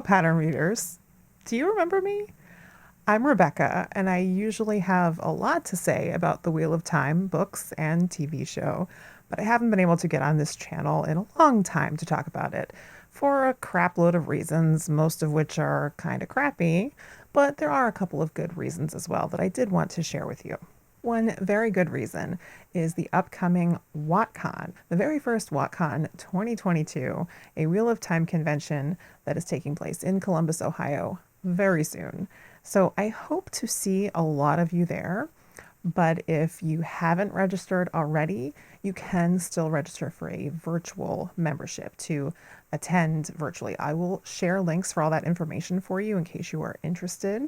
pattern readers. Do you remember me? I'm Rebecca, and I usually have a lot to say about the Wheel of Time books and TV show, but I haven't been able to get on this channel in a long time to talk about it for a crap load of reasons, most of which are kind of crappy, but there are a couple of good reasons as well that I did want to share with you. One very good reason is the upcoming WATCON, the very first WATCON 2022, a Wheel of Time convention that is taking place in Columbus, Ohio very soon. So I hope to see a lot of you there, but if you haven't registered already, you can still register for a virtual membership to attend virtually. I will share links for all that information for you in case you are interested.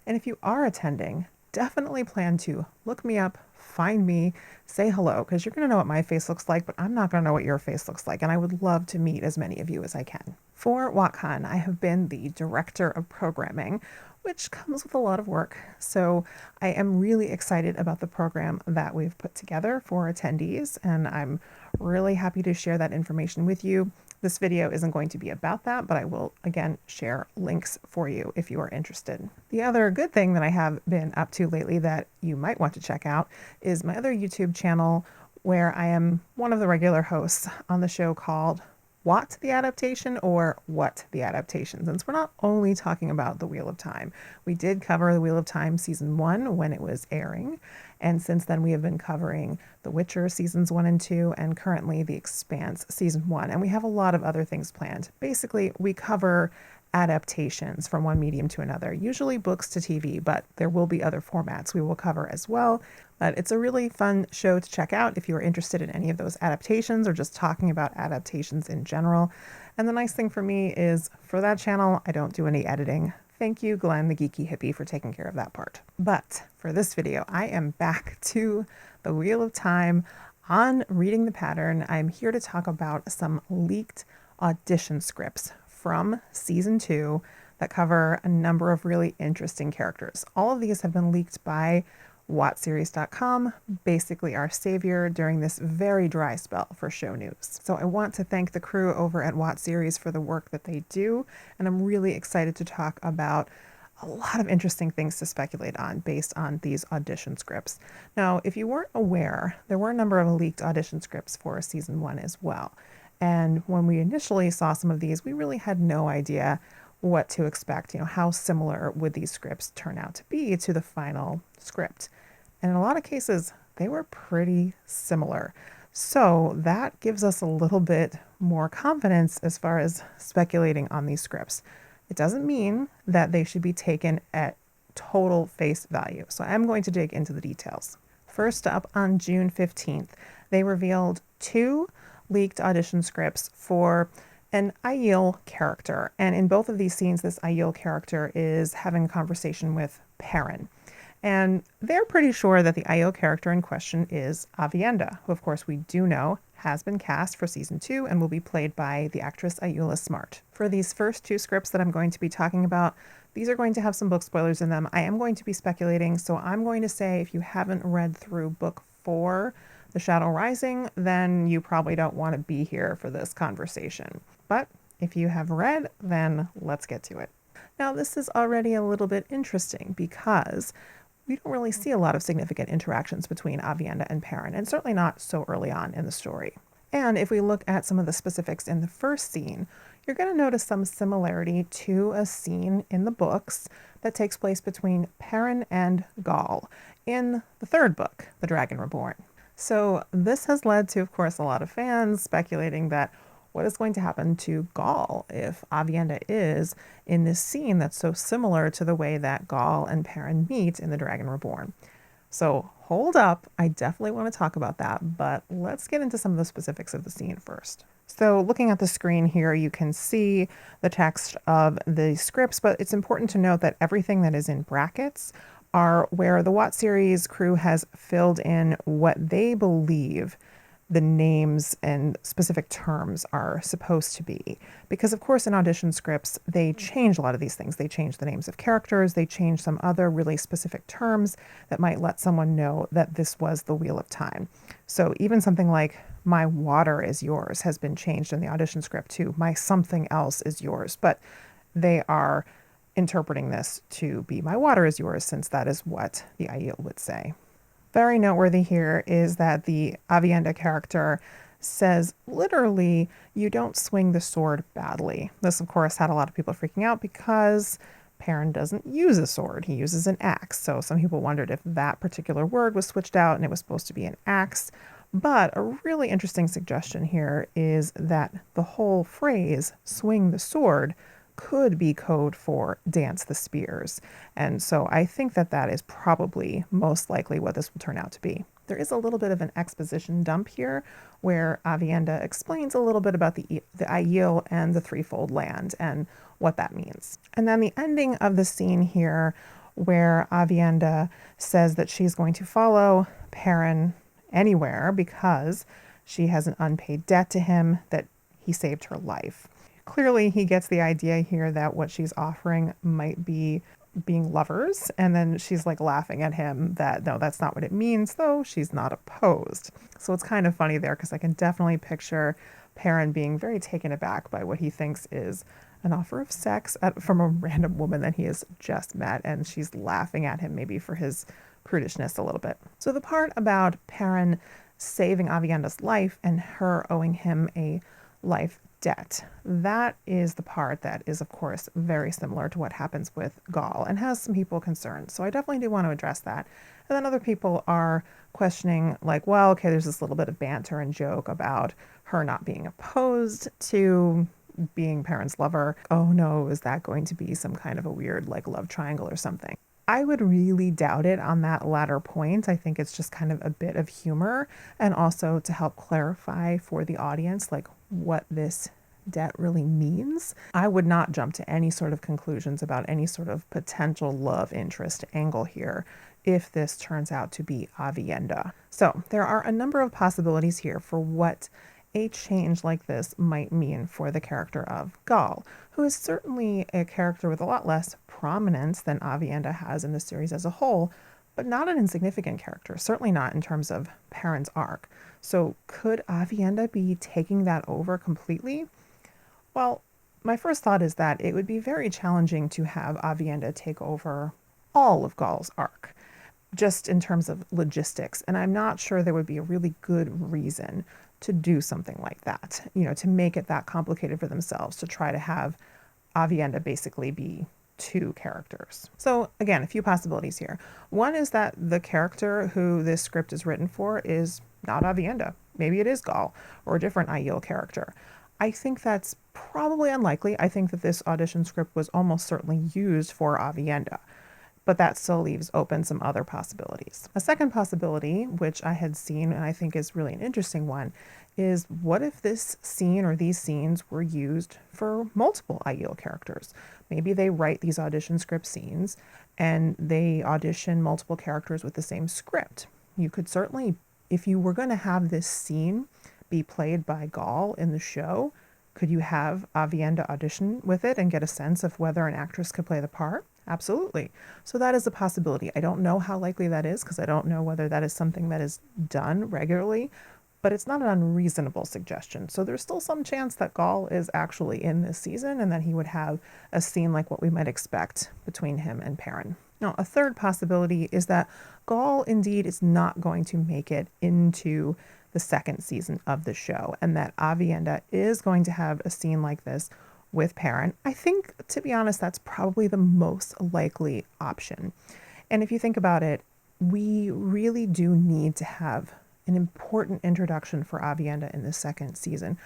And if you are attending, definitely plan to look me up, find me, say hello, because you're going to know what my face looks like, but I'm not going to know what your face looks like, and I would love to meet as many of you as I can. For WATCON, I have been the director of programming, which comes with a lot of work, so I am really excited about the program that we've put together for attendees, and I'm really happy to share that information with you. This video isn't going to be about that, but I will again share links for you if you are interested. The other good thing that I have been up to lately that you might want to check out is my other YouTube channel where I am one of the regular hosts on the show called What the Adaptation or What the Adaptation, since we're not only talking about the Wheel of Time. We did cover the Wheel of Time season 1 when it was airing, and since then we have been covering The Witcher seasons 1 and 2 and currently The Expanse season 1, and we have a lot of other things planned. Basically, we cover adaptations from one medium to another, usually books to TV, but there will be other formats we will cover as well. But it's a really fun show to check out if you are interested in any of those adaptations or just talking about adaptations in general. And the nice thing for me is for that channel, I don't do any editing. Thank you, Glenn, the geeky hippie, for taking care of that part. But for this video, I am back to the Wheel of Time on Reading the Pattern. I'm here to talk about some leaked audition scripts from season 2 that cover a number of really interesting characters. All of these have been leaked by WoTSeries.com, basically our savior during this very dry spell for show news. So I want to thank the crew over at WoTSeries for the work that they do, and I'm really excited to talk about a lot of interesting things to speculate on based on these audition scripts. Now, if you weren't aware, there were a number of leaked audition scripts for season 1 as well. And when we initially saw some of these, we really had no idea what to expect. How similar would these scripts turn out to be to the final script? And in a lot of cases, they were pretty similar. So that gives us a little bit more confidence as far as speculating on these scripts. It doesn't mean that they should be taken at total face value. So I'm going to dig into the details. First up, on June 15th, they revealed 2 leaked audition scripts for an Aiel character. And in both of these scenes, this Aiel character is having a conversation with Perrin. And they're pretty sure that the Aiel character in question is Aviendha, who of course we do know has been cast for season 2 and will be played by the actress Ayula Smart. For these first 2 scripts that I'm going to be talking about, these are going to have some book spoilers in them. I am going to be speculating, so I'm going to say if you haven't read through book 4, The Shadow Rising, then you probably don't want to be here for this conversation. But if you have read, then let's get to it. Now, this is already a little bit interesting because we don't really see a lot of significant interactions between Aviendha and Perrin, and certainly not so early on in the story. And if we look at some of the specifics in the first scene, you're going to notice some similarity to a scene in the books that takes place between Perrin and Gawyn in the 3rd book, The Dragon Reborn. So this has led to, of course, a lot of fans speculating that what is going to happen to Gawyn if Aviendha is in this scene that's so similar to the way that Gawyn and Perrin meet in The Dragon Reborn. So hold up, I definitely want to talk about that, but let's get into some of the specifics of the scene first. So looking at the screen here, you can see the text of the scripts, but it's important to note that everything that is in brackets are where the WoTSeries crew has filled in what they believe the names and specific terms are supposed to be. Because of course in audition scripts, they change a lot of these things. They change the names of characters, they change some other really specific terms that might let someone know that this was the Wheel of Time. So even something like "my water is yours" has been changed in the audition script to "my something else is yours." But they are interpreting this to be my water is yours, since that is what the Aiel would say. Very noteworthy here is that the Aviendha character says literally, you don't swing the sword badly. This, of course, had a lot of people freaking out because Perrin doesn't use a sword. He uses an axe. So some people wondered if that particular word was switched out and it was supposed to be an axe. But a really interesting suggestion here is that the whole phrase, swing the sword, could be code for dance the spears. And so I think that that is probably most likely what this will turn out to be. There is a little bit of an exposition dump here where Aviendha explains a little bit about the Aiel and the threefold land and what that means. And then the ending of the scene here where Aviendha says that she's going to follow Perrin anywhere because she has an unpaid debt to him, that he saved her life. Clearly, he gets the idea here that what she's offering might be being lovers, and then she's like laughing at him that no, that's not what it means, though she's not opposed. So it's kind of funny there because I can definitely picture Perrin being very taken aback by what he thinks is an offer of sex from a random woman that he has just met, and she's laughing at him maybe for his prudishness a little bit. So the part about Perrin saving Aviendha's life and her owing him a life debt, that is the part that is, of course, very similar to what happens with Gawyn and has some people concerned. So I definitely do want to address that. And then other people are questioning, like, well, okay, there's this little bit of banter and joke about her not being opposed to being Perrin's lover. Oh no, is that going to be some kind of a weird, like, love triangle or something? I would really doubt it on that latter point. I think it's just kind of a bit of humor, and also to help clarify for the audience, like, what this debt really means. I would not jump to any sort of conclusions about any sort of potential love interest angle here if this turns out to be Aviendha. So there are a number of possibilities here for what a change like this might mean for the character of Gawyn, who is certainly a character with a lot less prominence than Aviendha has in the series as a whole, but not an insignificant character, certainly not in terms of Perrin's arc. So could Aviendha be taking that over completely? Well, my first thought is that it would be very challenging to have Aviendha take over all of Gawyn's arc, just in terms of logistics. And I'm not sure there would be a really good reason to do something like that, to make it that complicated for themselves, to try to have Aviendha basically be two characters. So again, a few possibilities here. One is that the character who this script is written for is not Aviendha. Maybe it is Gawyn or a different Aiel character. I think that's probably unlikely. I think that this audition script was almost certainly used for Aviendha, but that still leaves open some other possibilities. A second possibility, which I had seen and I think is really an interesting one, is what if this scene or these scenes were used for multiple Aiel characters? Maybe they write these audition script scenes and they audition multiple characters with the same script. You could certainly, if you were going to have this scene be played by Gawyn in the show, could you have Aviendha audition with it and get a sense of whether an actress could play the part? Absolutely. So that is a possibility. I don't know how likely that is because I don't know whether that is something that is done regularly, but it's not an unreasonable suggestion. So there's still some chance that Gawyn is actually in this season and that he would have a scene like what we might expect between him and Perrin. Now, a third possibility is that Gawyn indeed is not going to make it into the second season of the show, and that Aviendha is going to have a scene like this with Perrin. I think, to be honest, that's probably the most likely option. And if you think about it, we really do need to have an important introduction for Aviendha in the second season,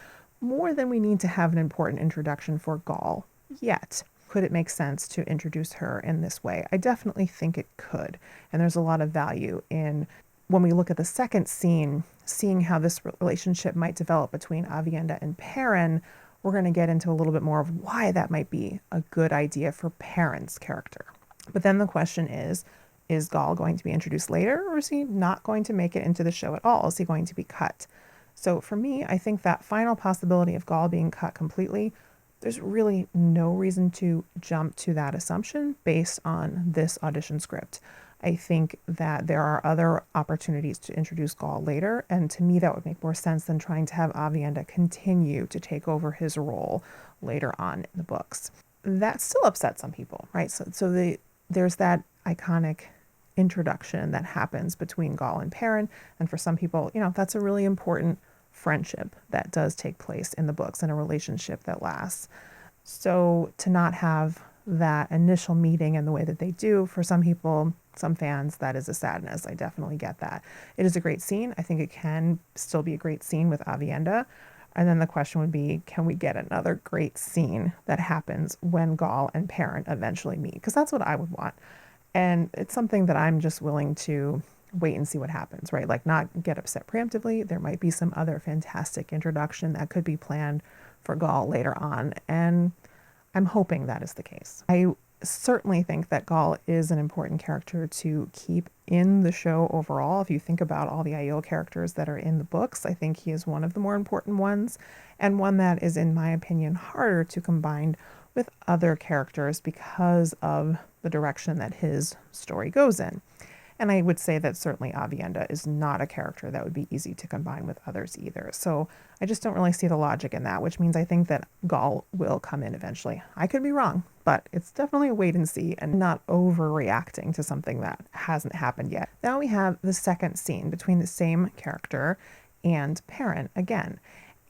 more than we need to have an important introduction for Gawyn yet. Could it make sense to introduce her in this way? I definitely think it could. And there's a lot of value in, when we look at the second scene, seeing how this relationship might develop between Aviendha and Perrin. We're going to get into a little bit more of why that might be a good idea for Perrin's character. But then the question is Gawyn going to be introduced later, or is he not going to make it into the show at all? Is he going to be cut? So for me, I think that final possibility of Gawyn being cut completely, there's really no reason to jump to that assumption based on this audition script. I think that there are other opportunities to introduce Gawyn later, and to me that would make more sense than trying to have Aviendha continue to take over his role later on in the books. that still upsets some people, right? There's that iconic introduction that happens between Gawyn and Perrin, and for some people, that's a really important friendship that does take place in the books and a relationship that lasts. So to not have that initial meeting in the way that they do, for some people, some fans, that is a sadness. I definitely get that. It is a great scene. I think it can still be a great scene with Aviendha. And then the question would be, can we get another great scene that happens when Gawyn and Perrin eventually meet? Because that's what I would want. And it's something that I'm just willing to wait and see what happens, right? Like, not get upset preemptively. There might be some other fantastic introduction that could be planned for Gawyn later on. And I'm hoping that is the case. I certainly think that Gawyn is an important character to keep in the show overall. If you think about all the Aiel characters that are in the books, I think he is one of the more important ones, and one that is, in my opinion, harder to combine with other characters because of the direction that his story goes in. And I would say that certainly Aviendha is not a character that would be easy to combine with others either. So I just don't really see the logic in that, which means I think that Gawyn will come in eventually. I could be wrong, but it's definitely a wait and see and not overreacting to something that hasn't happened yet. Now we have the second scene between the same character and Perrin again.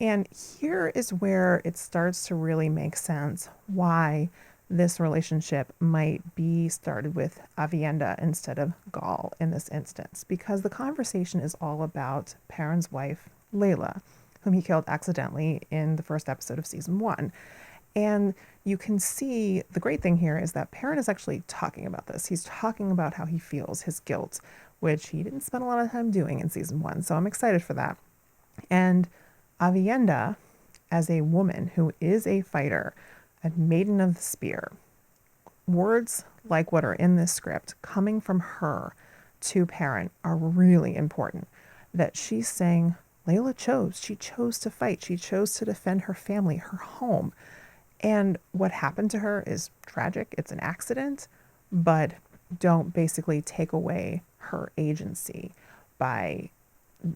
And here is where it starts to really make sense why this relationship might be started with Aviendha instead of Gawyn in this instance, because the conversation is all about Perrin's wife, Layla, whom he killed accidentally in the first episode of season 1. And you can see the great thing here is that Perrin is actually talking about this. He's talking about how he feels, his guilt, which he didn't spend a lot of time doing in season 1. So I'm excited for that. And Aviendha, as a woman who is a fighter, a maiden of the spear, words like what are in this script coming from her to Perrin are really important. That she's saying Layla she chose to fight, she chose to defend her family, her home. And what happened to her is tragic, it's an accident, but don't basically take away her agency by,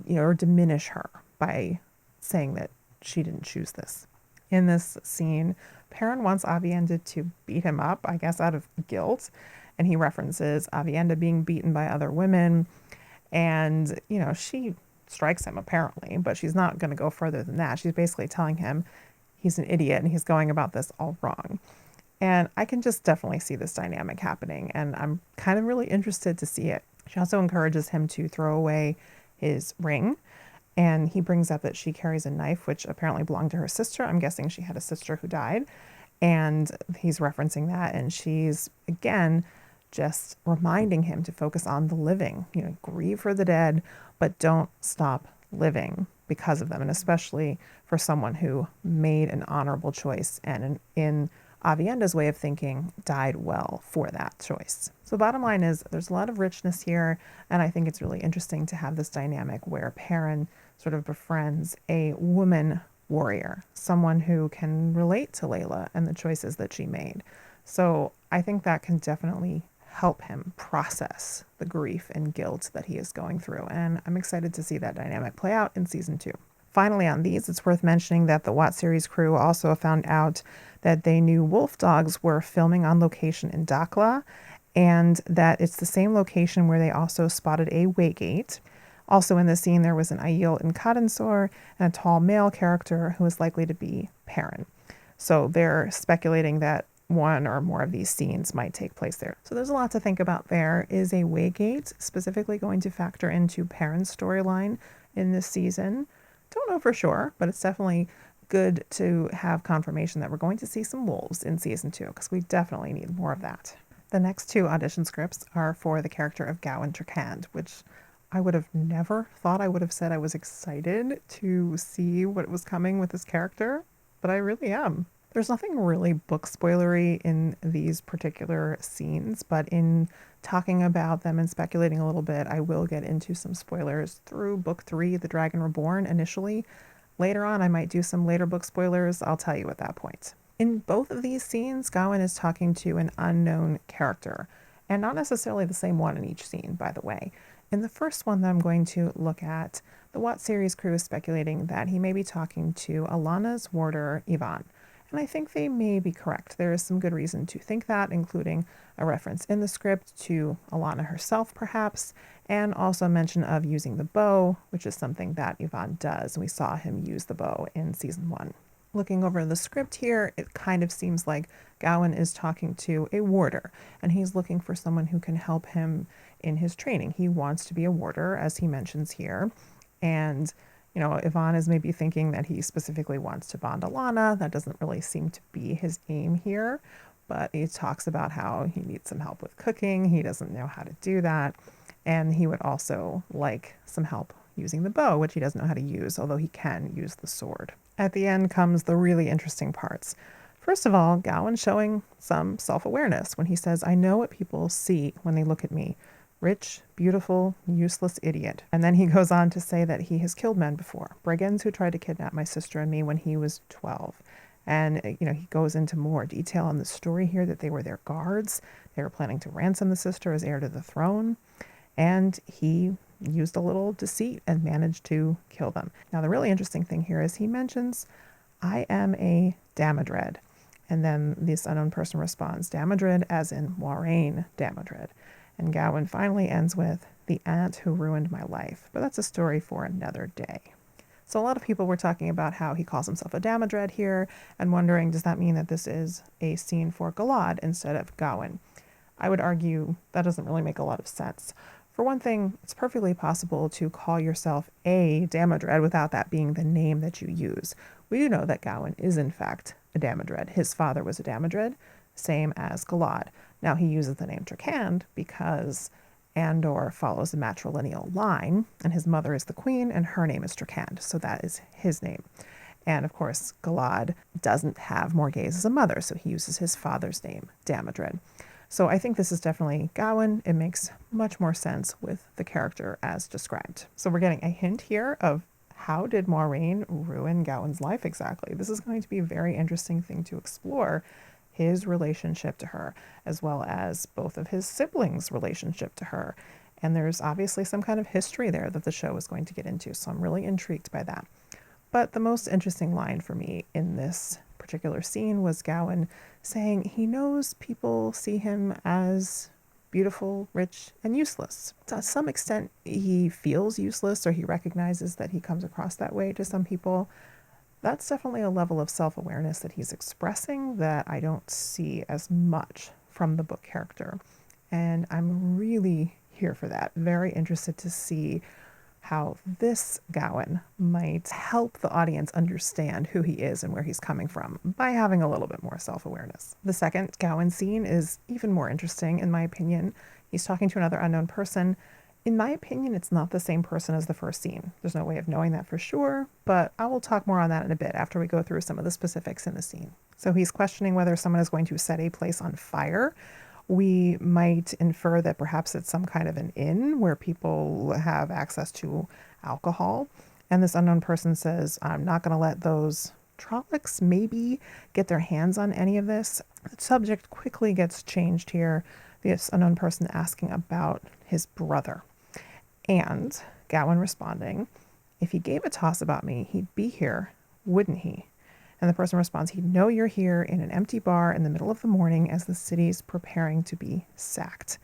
or diminish her by saying that she didn't choose this. In this scene, Perrin wants Aviendha to beat him up, I guess out of guilt, and he references Aviendha being beaten by other women, and she strikes him apparently, but she's not going to go further than that. She's basically telling him he's an idiot and he's going about this all wrong. And I can just definitely see this dynamic happening, and I'm kind of really interested to see it. She also encourages him to throw away his ring, and he brings up that she carries a knife, which apparently belonged to her sister. I'm guessing she had a sister who died. And he's referencing that. And she's, again, just reminding him to focus on the living. Grieve for the dead, but don't stop living because of them. And especially for someone who made an honorable choice and in Aviendha's way of thinking, died well for that choice. So the bottom line is there's a lot of richness here, and I think it's really interesting to have this dynamic where Perrin sort of befriends a woman warrior, someone who can relate to Layla and the choices that she made. So I think that can definitely help him process the grief and guilt that he is going through, and I'm excited to see that dynamic play out in season 2. Finally, on these, it's worth mentioning that the WoTSeries crew also found out that they knew wolf dogs were filming on location in Dakhla, and that it's the same location where they also spotted a waygate. Also in the scene, there was an Aiel in Kadensor and a tall male character who is likely to be Perrin. So they're speculating that one or more of these scenes might take place there. So there's a lot to think about there. Is a waygate specifically going to factor into Perrin's storyline in this season? Don't know for sure, but it's definitely good to have confirmation that we're going to see some wolves in season 2, because we definitely need more of that. The next 2 audition scripts are for the character of Gawyn Tracand, which I would have never thought I would have said I was excited to see what was coming with this character, but I really am. There's nothing really book spoilery in these particular scenes, but in talking about them and speculating a little bit, I will get into some spoilers through book 3, The Dragon Reborn, initially. Later on, I might do some later book spoilers. I'll tell you at that point. In both of these scenes, Gawyn is talking to an unknown character, and not necessarily the same one in each scene, by the way. In the first one that I'm going to look at, the WoTSeries crew is speculating that he may be talking to Alana's warder, Ivan. And I think they may be correct. There is some good reason to think that, including a reference in the script to Alana herself, perhaps, and also mention of using the bow, which is something that Yvonne does. We saw him use the bow in season 1. Looking over the script here, it kind of seems like Gawyn is talking to a warder, and he's looking for someone who can help him in his training. He wants to be a warder, as he mentions here, and Yvonne is maybe thinking that he specifically wants to bond Alana. That doesn't really seem to be his aim here, but he talks about how he needs some help with cooking. He doesn't know how to do that, and he would also like some help using the bow, which he doesn't know how to use, although he can use the sword. At the end comes the really interesting parts. First of all, Gawyn showing some self-awareness when he says, "I know what people see when they look at me. Rich, beautiful, useless idiot." And then he goes on to say that he has killed men before. Brigands who tried to kidnap my sister and me when he was 12. And, he goes into more detail on the story here that they were their guards. They were planning to ransom the sister as heir to the throne. And he used a little deceit and managed to kill them. Now, the really interesting thing here is he mentions, "I am a Damodred." And then this unknown person responds, "Damodred as in Moiraine Damodred." And Gawyn finally ends with, "The aunt who ruined my life." But that's a story for another day. So a lot of people were talking about how he calls himself a Damodred here and wondering, does that mean that this is a scene for Galad instead of Gawyn? I would argue that doesn't really make a lot of sense. For one thing, it's perfectly possible to call yourself a Damodred without that being the name that you use. We do know that Gawyn is in fact a Damodred. His father was a Damodred, same as Galad. Now he uses the name Trakand because Andor follows a matrilineal line, and his mother is the queen, and her name is Trakand, so that is his name. And of course, Galad doesn't have Morgase as a mother, so he uses his father's name, Damodred. So I think this is definitely Gawyn. It makes much more sense with the character as described. So we're getting a hint here of how did Moiraine ruin Gawyn's life exactly. This is going to be a very interesting thing to explore, his relationship to her, as well as both of his siblings' relationship to her. And there's obviously some kind of history there that the show is going to get into, so I'm really intrigued by that. But the most interesting line for me in this particular scene was Gawyn saying he knows people see him as beautiful, rich, and useless. To some extent, he feels useless, or he recognizes that he comes across that way to some people. That's definitely a level of self-awareness that he's expressing that I don't see as much from the book character. And I'm really here for that. Very interested to see how this Gawyn might help the audience understand who he is and where he's coming from by having a little bit more self-awareness. The second Gawyn scene is even more interesting, in my opinion. He's talking to another unknown person. In my opinion, it's not the same person as the first scene. There's no way of knowing that for sure, but I will talk more on that in a bit after we go through some of the specifics in the scene. So he's questioning whether someone is going to set a place on fire. We might infer that perhaps it's some kind of an inn where people have access to alcohol. And this unknown person says, "I'm not going to let those Trollocs maybe get their hands on any of this." The subject quickly gets changed here. This unknown person asking about his brother. And Gawyn responding, "If he gave a toss about me, he'd be here, wouldn't he?" And the person responds, "He'd know you're here in an empty bar in the middle of the morning as the city's preparing to be sacked."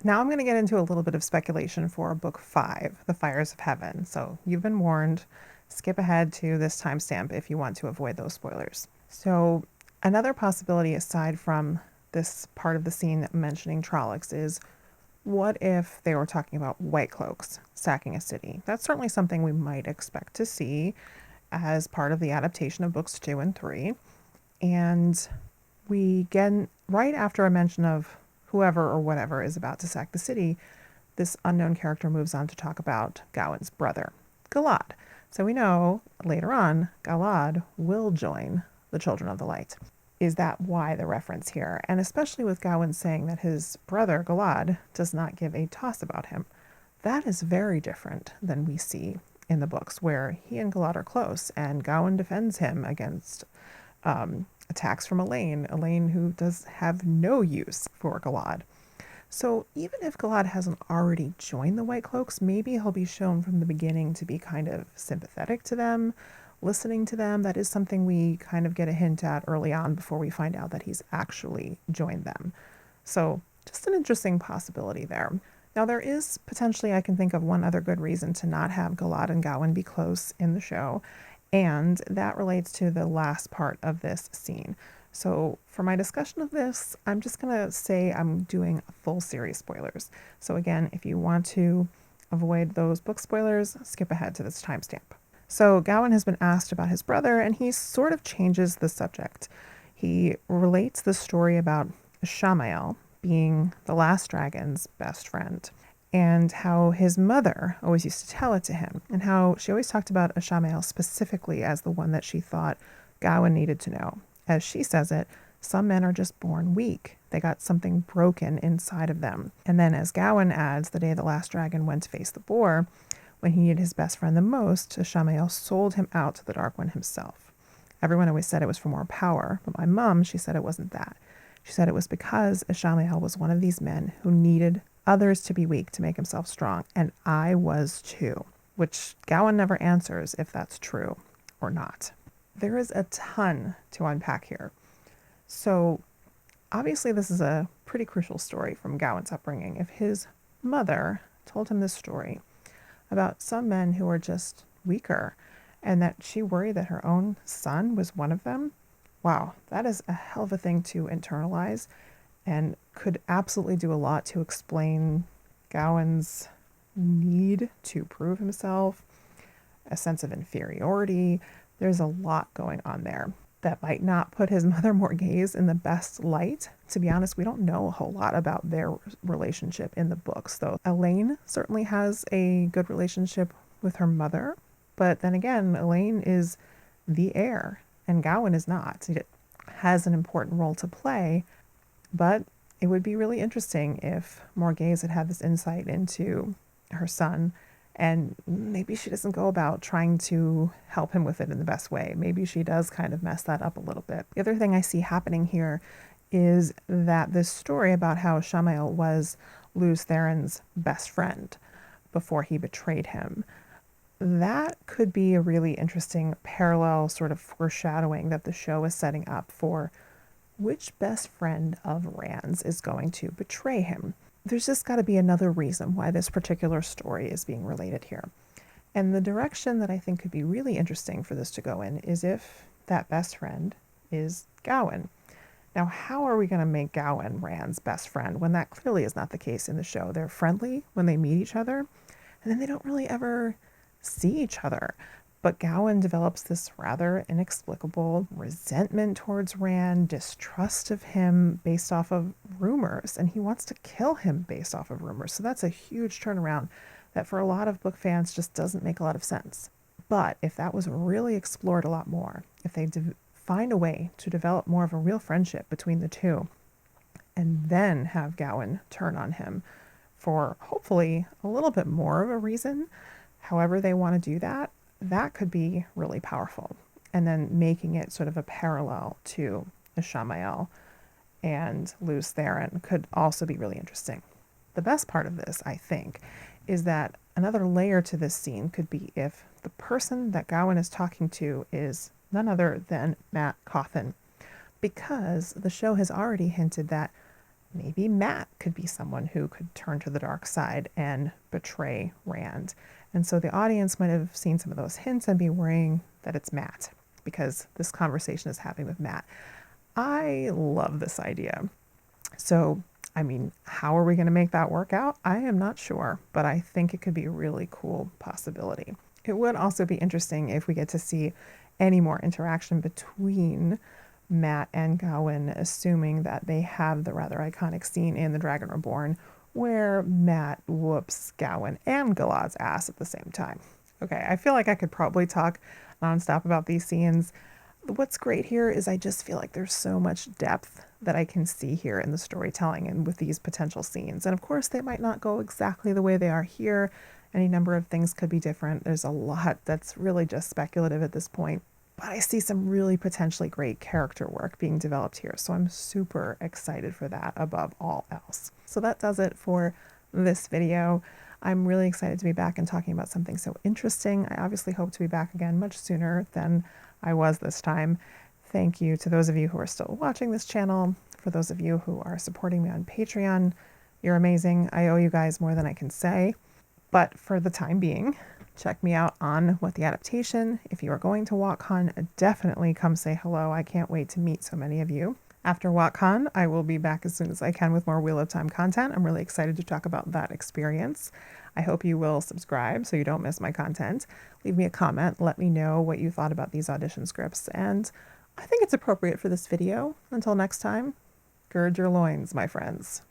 Now I'm going to get into a little bit of speculation for book 5, The Fires of Heaven. So you've been warned. Skip ahead to this timestamp if you want to avoid those spoilers. So another possibility aside from this part of the scene mentioning Trollocs is, what if they were talking about White Cloaks sacking a city? That's certainly something we might expect to see as part of the adaptation of books 2 and 3. And we get, right after a mention of whoever or whatever is about to sack the city, this unknown character moves on to talk about Gawyn's brother, Galad. So we know later on, Galad will join the Children of the Light. Is that why the reference here? And especially with Gawyn saying that his brother, Galad, does not give a toss about him. That is very different than we see in the books, where he and Galad are close, and Gawyn defends him against attacks from Elaine who does have no use for Galad. So even if Galad hasn't already joined the White Cloaks, maybe he'll be shown from the beginning to be kind of sympathetic to them, listening to them. That is something we kind of get a hint at early on before we find out that he's actually joined them. So just an interesting possibility there. Now, there is potentially, I can think of one other good reason to not have Gilad and Gawyn be close in the show, and that relates to the last part of this scene. So for my discussion of this, I'm just going to say I'm doing full series spoilers. So again, if you want to avoid those book spoilers, skip ahead to this timestamp. So Gawyn has been asked about his brother, and he sort of changes the subject. He relates the story about Shamael being the last dragon's best friend, and how his mother always used to tell it to him, and how she always talked about Shamael specifically as the one that she thought Gawyn needed to know. As she says it, some men are just born weak. They got something broken inside of them. And then as Gawyn adds, the day the last dragon went to face the boar, when he needed his best friend the most, Shamael sold him out to the Dark One himself. Everyone always said it was for more power, but my mom, she said it wasn't that. She said it was because Shamael was one of these men who needed others to be weak to make himself strong, and I was too, which Gawyn never answers if that's true or not. There is a ton to unpack here. So obviously this is a pretty crucial story from Gawyn's upbringing. If his mother told him this story about some men who are just weaker and that she worried that her own son was one of them, wow, that is a hell of a thing to internalize and could absolutely do a lot to explain Gawyn's need to prove himself, a sense of inferiority. There's a lot going on there that might not put his mother Morghese in the best light. To be honest, we don't know a whole lot about their relationship in the books, though. Elaine certainly has a good relationship with her mother, but then again, Elaine is the heir, and Gawyn is not. It has an important role to play, but it would be really interesting if Morghese had had this insight into her son, and maybe she doesn't go about trying to help him with it in the best way. Maybe she does kind of mess that up a little bit. The other thing I see happening here is that this story about how Shamael was Lews Therin's best friend before he betrayed him, that could be a really interesting parallel sort of foreshadowing that the show is setting up for which best friend of Rand's is going to betray him. There's just got to be another reason why this particular story is being related here. And the direction that I think could be really interesting for this to go in is if that best friend is Gawyn. Now, how are we going to make Gawyn Rand's best friend when that clearly is not the case in the show? They're friendly when they meet each other, and then they don't really ever see each other. But Gawyn develops this rather inexplicable resentment towards Rand, distrust of him based off of rumors, and he wants to kill him based off of rumors. So that's a huge turnaround that for a lot of book fans just doesn't make a lot of sense. But if that was really explored a lot more, if they find a way to develop more of a real friendship between the two, and then have Gawyn turn on him for hopefully a little bit more of a reason, however they want to do that, that could be really powerful. And then making it sort of a parallel to Shamael and Lews Therin could also be really interesting. The best part of this, I think, is that another layer to this scene could be if the person that Gawyn is talking to is none other than Mat Cauthon, because the show has already hinted that maybe Mat could be someone who could turn to the dark side and betray Rand. And so the audience might have seen some of those hints and be worrying that it's Mat, because this conversation is happening with Mat. I love this idea. So, I mean, how are we going to make that work out? I am not sure, but I think it could be a really cool possibility. It would also be interesting if we get to see any more interaction between Mat and Gawyn, assuming that they have the rather iconic scene in The Dragon Reborn where Mat whoops Gawyn and Gilad's ass at the same time. Okay, I feel like I could probably talk nonstop about these scenes. What's great here is I just feel like there's so much depth that I can see here in the storytelling and with these potential scenes. And of course, they might not go exactly the way they are here. Any number of things could be different. There's a lot that's really just speculative at this point. But I see some really potentially great character work being developed here. So I'm super excited for that above all else. So that does it for this video. I'm really excited to be back and talking about something so interesting. I obviously hope to be back again much sooner than I was this time. Thank you to those of you who are still watching this channel. For those of you who are supporting me on Patreon, you're amazing. I owe you guys more than I can say. But for the time being, check me out on What the Adaptation. If you are going to WATCON, definitely come say hello. I can't wait to meet so many of you. After WoTCon, I will be back as soon as I can with more Wheel of Time content. I'm really excited to talk about that experience. I hope you will subscribe so you don't miss my content. Leave me a comment. Let me know what you thought about these audition scripts. And I think it's appropriate for this video. Until next time, gird your loins, my friends.